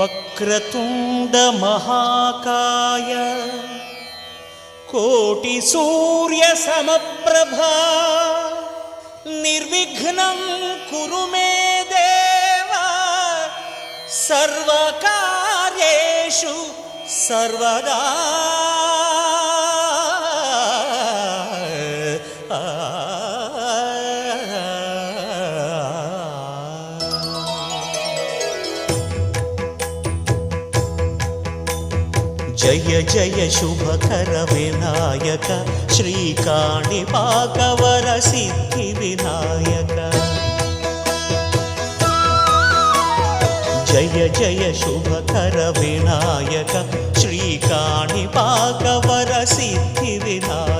వక్రతుండ మహాకాయ కోటి సూర్య సమప్రభా నిర్విఘ్నం కురు మే దేవ సర్వకార్యేషు సర్వదా. జయ జయ శుభకర వినాయక శ్రీకాణిపాకవర సిద్ధి వినాయక. జయ జయ శుభకర వినాయక శ్రీకాణిపాకవర సిద్ధి వినాయక.